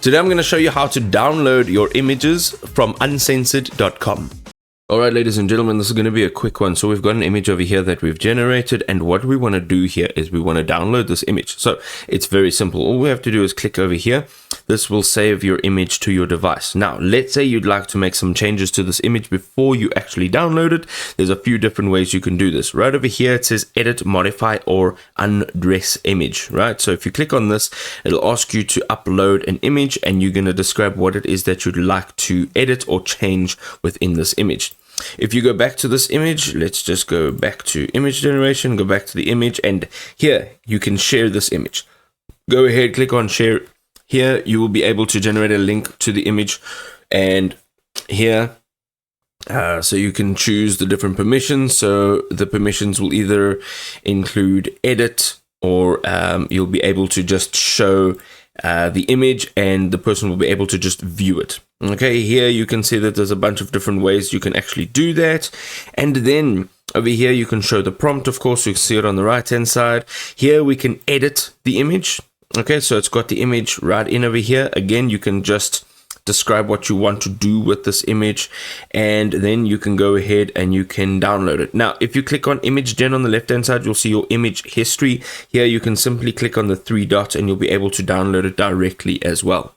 Today I'm going to show you how to download your images from uncensored.com. Alright, ladies and gentlemen, this is going to be a quick one. So we've got an image over here that we've generated, and what we want to do here is we want to download this image. So it's very simple. All we have to do is click over here. This will save your image to your device. Now, let's say you'd like to make some changes to this image before you actually download it. There's a few different ways you can do this. Right over here, it says edit, modify, or undress image, right? So if you click on this, it'll ask you to upload an image, and you're going to describe what it is that you'd like to edit or change within this image. If you go back to this image, let's just go back to image generation, go back to the image, and here you can share this image. Go ahead, click on share. Here you will be able to generate a link to the image, and here so you can choose the different permissions. So the permissions will either include edit, or you'll be able to just show the image and the person will be able to just view it. Okay, here you can see that there's a bunch of different ways you can actually do that. And then over here you can show the prompt. Of course, you can see it on the right hand side. Here we can edit the image. Okay, so it's got the image right in over here. Again, you can just describe what you want to do with this image, and then you can go ahead and you can download it. Now, if you click on image gen on the left hand side, you'll see your image history. Here you can simply click on the three dots and you'll be able to download it directly as well.